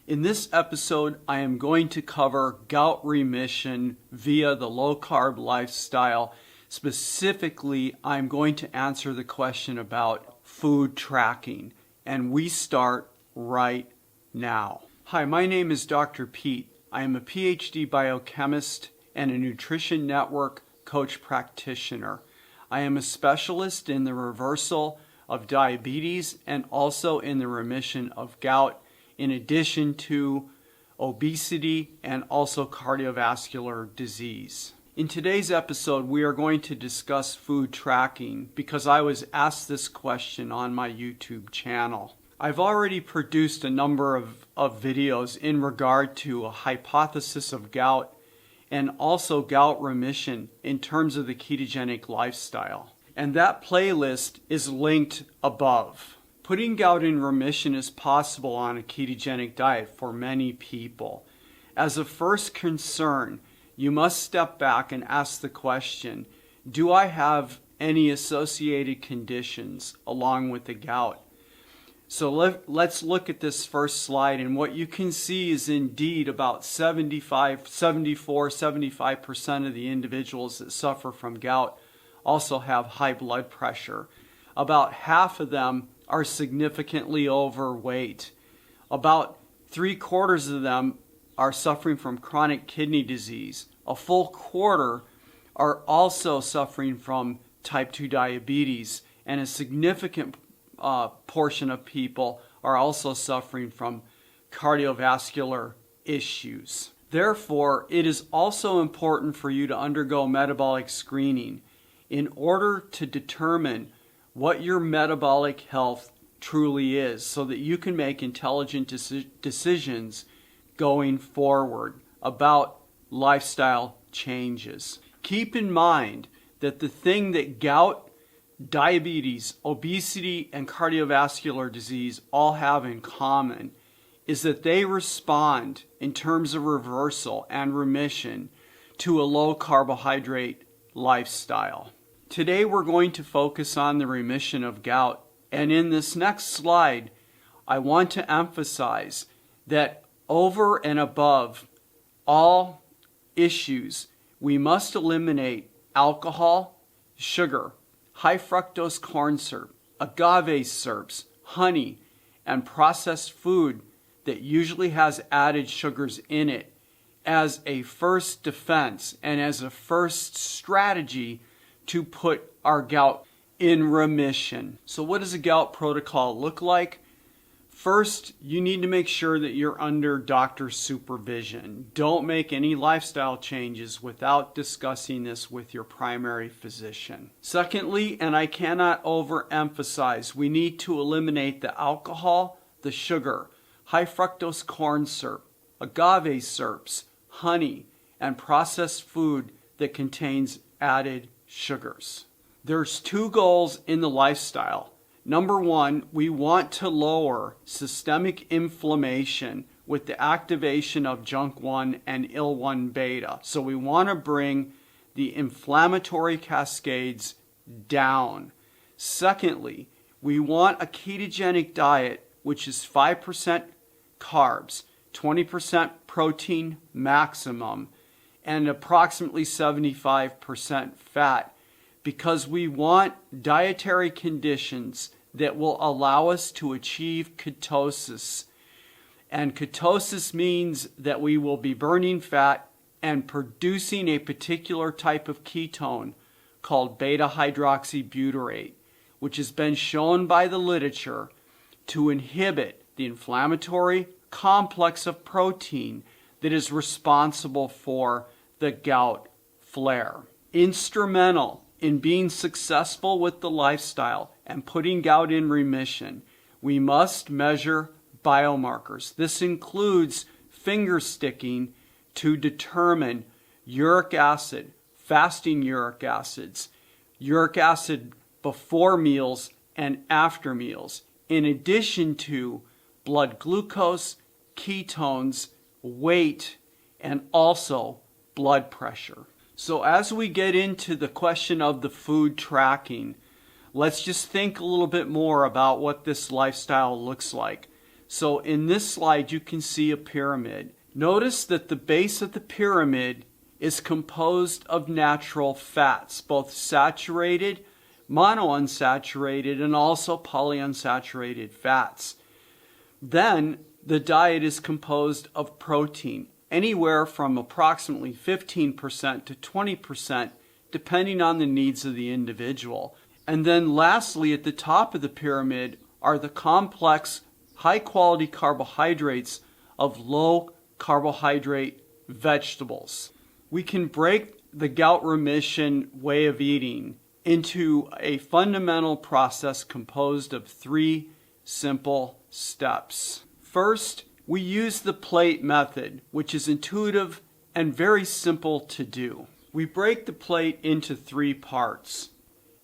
In this episode, I am going to cover gout remission via the low-carb lifestyle. Specifically, I'm going to answer the question about food tracking, and we start right now. Hi, my name is Dr. Pete. I am a PhD biochemist and a nutrition network coach practitioner. I am a specialist in the reversal of diabetes and also in the remission of gout, in addition to obesity and also cardiovascular disease. In today's episode, we are going to discuss food tracking because I was asked this question on my YouTube channel. I've already produced a number of videos in regard to a hypothesis of gout and also gout remission in terms of the ketogenic lifestyle. And that playlist is linked above. Putting gout in remission is possible on a ketogenic diet for many people. As a first concern, you must step back and ask the question, do I have any associated conditions along with the gout? So let's look at this first slide, and what you can see is indeed about 75% of the individuals that suffer from gout also have high blood pressure. About half of them are significantly overweight. About 3/4 of them are suffering from chronic kidney disease. A full quarter are also suffering from type 2 diabetes, and a significant portion of people are also suffering from cardiovascular issues. Therefore, it is also important for you to undergo metabolic screening in order to determine what your metabolic health truly is, so that you can make intelligent decisions going forward about lifestyle changes. Keep in mind that the thing that gout, diabetes, obesity, and cardiovascular disease all have in common is that they respond in terms of reversal and remission to a low carbohydrate lifestyle. Today we're going to focus on the remission of gout, and in this next slide I want to emphasize that over and above all issues, we must eliminate alcohol, sugar, high fructose corn syrup, agave syrups, honey, and processed food that usually has added sugars in it as a first defense and as a first strategy to put our gout in remission. So what does a gout protocol look like? First, you need to make sure that you're under doctor's supervision. Don't make any lifestyle changes without discussing this with your primary physician. Secondly, and I cannot overemphasize, we need to eliminate the alcohol, the sugar, high fructose corn syrup, agave syrups, honey, and processed food that contains added sugars. There's two goals in the lifestyle. Number one, we want to lower systemic inflammation with the activation of JNK1 and IL-1 beta. So we want to bring the inflammatory cascades down. Secondly, we want a ketogenic diet which is 5% carbs, 20% protein maximum, and approximately 75% fat, because we want dietary conditions that will allow us to achieve ketosis. And ketosis means that we will be burning fat and producing a particular type of ketone called beta-hydroxybutyrate, which has been shown by the literature to inhibit the inflammatory complex of protein that is responsible for the gout flare. Instrumental in being successful with the lifestyle and putting gout in remission, we must measure biomarkers. This includes finger sticking to determine uric acid, fasting uric acids, uric acid before meals and after meals, in addition to blood glucose, ketones, weight, and also blood pressure. So as we get into the question of the food tracking, let's just think a little bit more about what this lifestyle looks like. So in this slide, you can see a pyramid. Notice that the base of the pyramid is composed of natural fats, both saturated, monounsaturated, and also polyunsaturated fats. Then the diet is composed of protein, anywhere from approximately 15% to 20%, depending on the needs of the individual. And then lastly, at the top of the pyramid are the complex, high-quality carbohydrates of low-carbohydrate vegetables. We can break the gout remission way of eating into a fundamental process composed of 3 simple steps. First, we use the plate method, which is intuitive and very simple to do. We break the plate into 3 parts.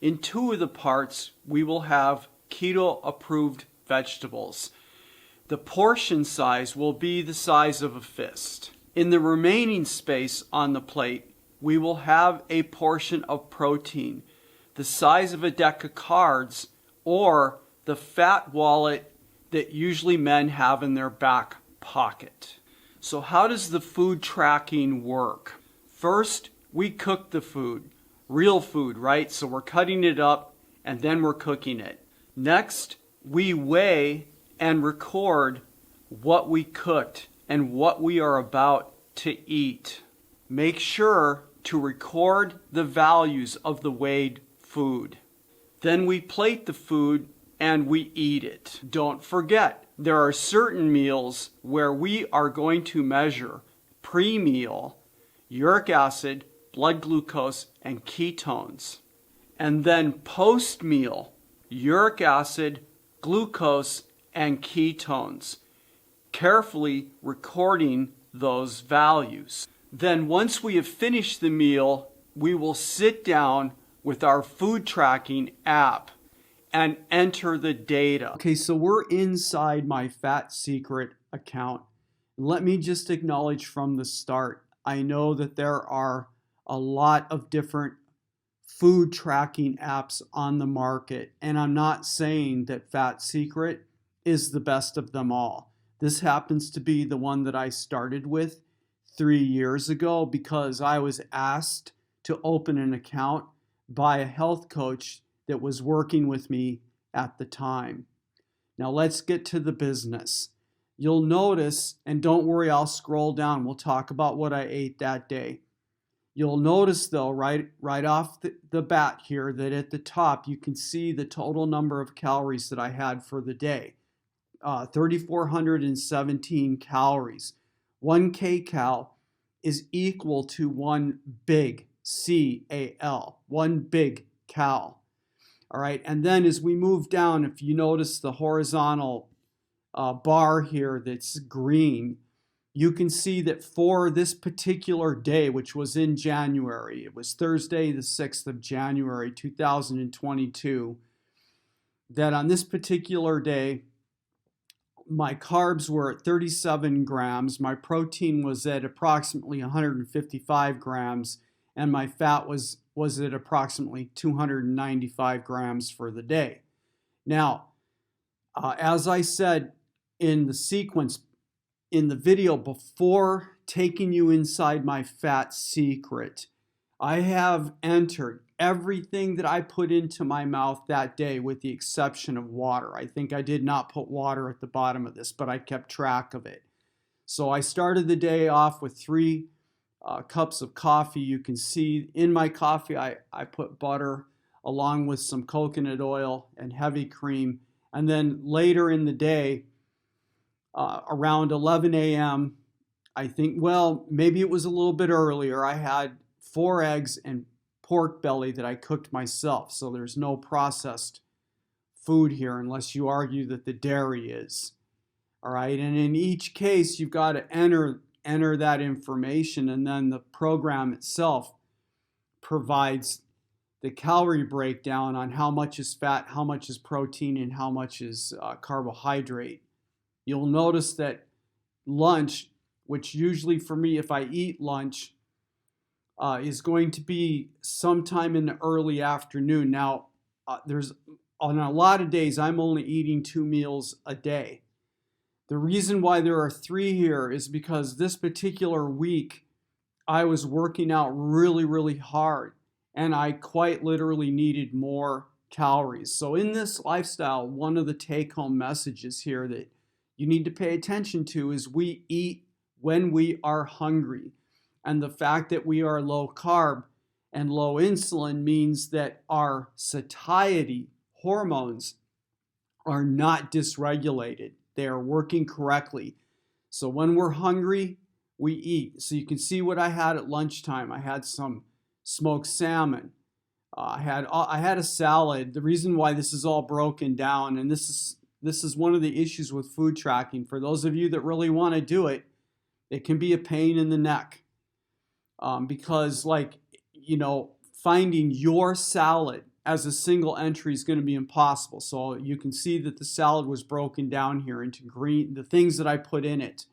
In 2 of the parts, we will have keto-approved vegetables. The portion size will be the size of a fist. In the remaining space on the plate, we will have a portion of protein, the size of a deck of cards, or the fat wallet that usually men have in their back pocket. So how does the food tracking work? First, we cook the food. Real food, right? So we're cutting it up and then we're cooking it. Next, we weigh and record what we cooked and what we are about to eat. Make sure to record the values of the weighed food. Then we plate the food and we eat it. Don't forget, there are certain meals where we are going to measure pre-meal, uric acid, blood glucose, and ketones. And then post-meal, uric acid, glucose, and ketones, carefully recording those values. Then once we have finished the meal, we will sit down with our food tracking app and enter the data. Okay, so we're inside my Fat Secret account. Let me just acknowledge from the start, I know that there are a lot of different food tracking apps on the market, and I'm not saying that Fat Secret is the best of them all. This happens to be the one that I started with 3 years ago because I was asked to open an account by a health coach that was working with me at the time. Now let's get to the business. You'll notice, and don't worry, I'll scroll down. We'll talk about what I ate that day. You'll notice though, right off the bat here, that at the top you can see the total number of calories that I had for the day. 3,417 calories. 1 kcal is equal to 1 big C-A-L, 1 big cal. All right, and then as we move down, if you notice the horizontal bar here that's green, you can see that for this particular day, which was in January, it was Thursday, the 6th of January, 2022, that on this particular day, my carbs were at 37 grams, my protein was at approximately 155 grams, and my fat was at approximately 295 grams for the day. Now, as I said in the sequence, in the video before taking you inside my Fat Secret, I have entered everything that I put into my mouth that day with the exception of water. I think I did not put water at the bottom of this, but I kept track of it. So I started the day off with 3 cups of coffee. You can see in my coffee I put butter along with some coconut oil and heavy cream. And then later in the day, around 11 a.m., I think, well, maybe it was a little bit earlier, I had 4 eggs and pork belly that I cooked myself. So there's no processed food here unless you argue that the dairy is. All right, and in each case, you've got to enter that information, and then the program itself provides the calorie breakdown on how much is fat, how much is protein, and how much is carbohydrate. You'll notice that lunch, which usually for me, if I eat lunch, is going to be sometime in the early afternoon. Now, there's on a lot of days, I'm only eating 2 meals a day. The reason why there are 3 here is because this particular week I was working out really, really hard, and I quite literally needed more calories. So in this lifestyle, one of the take-home messages here that you need to pay attention to is we eat when we are hungry. And the fact that we are low carb and low insulin means that our satiety hormones are not dysregulated. They are working correctly. So when we're hungry, we eat. So you can see what I had at lunchtime. I had some smoked salmon. I had a salad. The reason why this is all broken down, and this is one of the issues with food tracking. For those of you that really want to do it, it can be a pain in the neck, because finding your salad as a single entry is going to be impossible. So you can see that the salad was broken down here into the things that I put in it.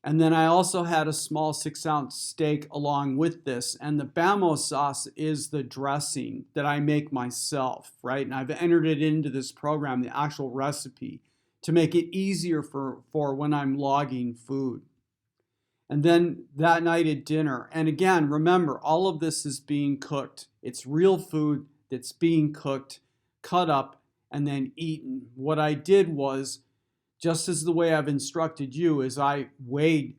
And then I also had a small 6-ounce steak along with this. And the Bamo sauce is the dressing that I make myself, right? And I've entered it into this program, the actual recipe, to make it easier for when I'm logging food. And then that night at dinner, and again, remember, all of this is being cooked. It's real food that's being cooked, cut up, and then eaten. What I did was, just as the way I've instructed you, is I weighed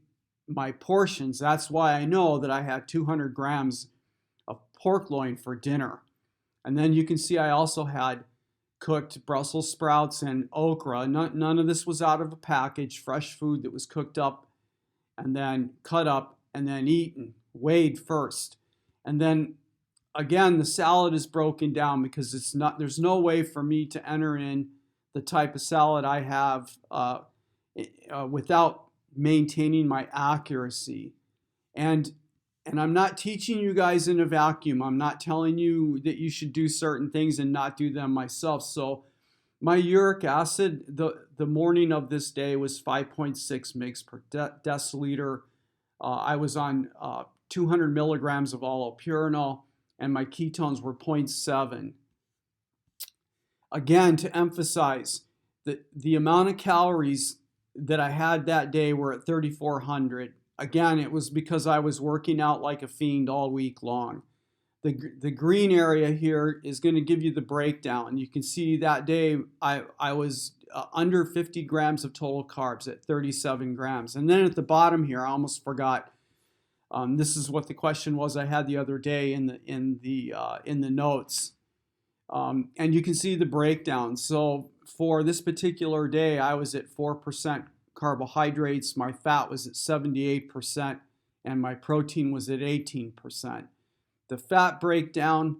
my portions. That's why I know that I had 200 grams of pork loin for dinner. And then you can see I also had cooked Brussels sprouts and okra. None of this was out of a package, fresh food that was cooked up and then cut up and then eaten, weighed first. And then again, the salad is broken down because there's no way for me to enter in the type of salad I have without maintaining my accuracy. And I'm not teaching you guys in a vacuum. I'm not telling you that you should do certain things and not do them myself. So my uric acid, the morning of this day was 5.6 mg per deciliter. I was on 200 milligrams of allopurinol, and my ketones were 0.7. Again, to emphasize, the amount of calories that I had that day were at 3,400. Again, it was because I was working out like a fiend all week long. The green area here is going to give you the breakdown. You can see that day I was under 50 grams of total carbs at 37 grams. And then at the bottom here, I almost forgot. This is what the question was I had the other day in the notes. And you can see the breakdown. So for this particular day, I was at 4% carbohydrates. My fat was at 78%, and my protein was at 18%. The fat breakdown,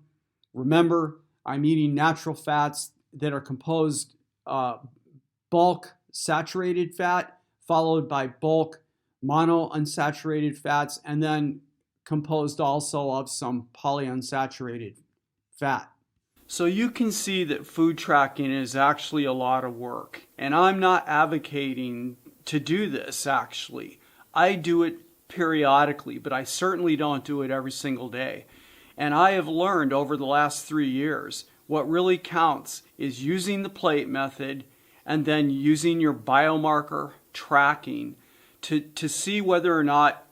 remember, I'm eating natural fats that are composed bulk saturated fat, followed by bulk monounsaturated fats, and then composed also of some polyunsaturated fat. So you can see that food tracking is actually a lot of work. And I'm not advocating to do this, actually. I do it periodically, but I certainly don't do it every single day. And I have learned over the last 3 years, what really counts is using the plate method and then using your biomarker tracking to see whether or not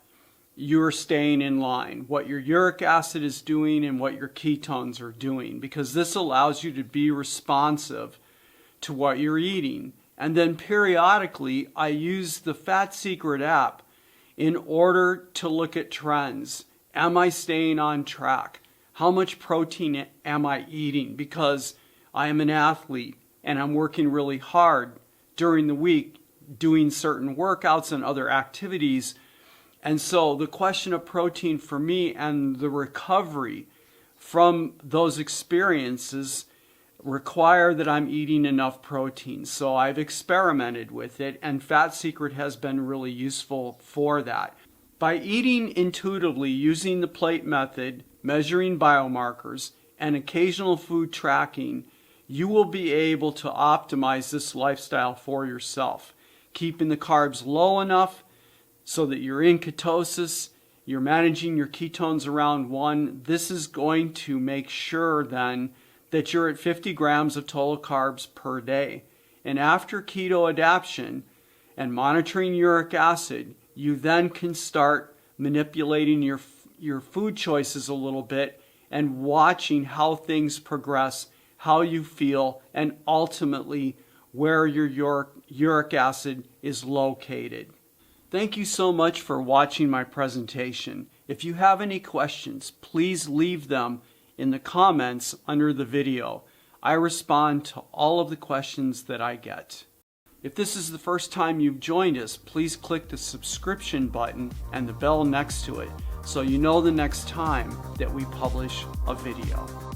you're staying in line, what your uric acid is doing and what your ketones are doing, because this allows you to be responsive to what you're eating. And then periodically, I use the Fat Secret app in order to look at trends. Am I staying on track? How much protein am I eating? Because I am an athlete and I'm working really hard during the week doing certain workouts and other activities. And so the question of protein for me and the recovery from those experiences require that I'm eating enough protein. So I've experimented with it, and Fat Secret has been really useful for that. By eating intuitively using the plate method, measuring biomarkers, and occasional food tracking, you will be able to optimize this lifestyle for yourself, keeping the carbs low enough so that you're in ketosis, you're managing your ketones around 1. This is going to make sure then that you're at 50 grams of total carbs per day. And after keto adaptation, and monitoring uric acid, you then can start manipulating your food choices a little bit and watching how things progress, how you feel, and ultimately where your uric acid is located. Thank you so much for watching my presentation. If you have any questions, please leave them in the comments under the video. I respond to all of the questions that I get. If this is the first time you've joined us, please click the subscription button and the bell next to it so you know the next time that we publish a video.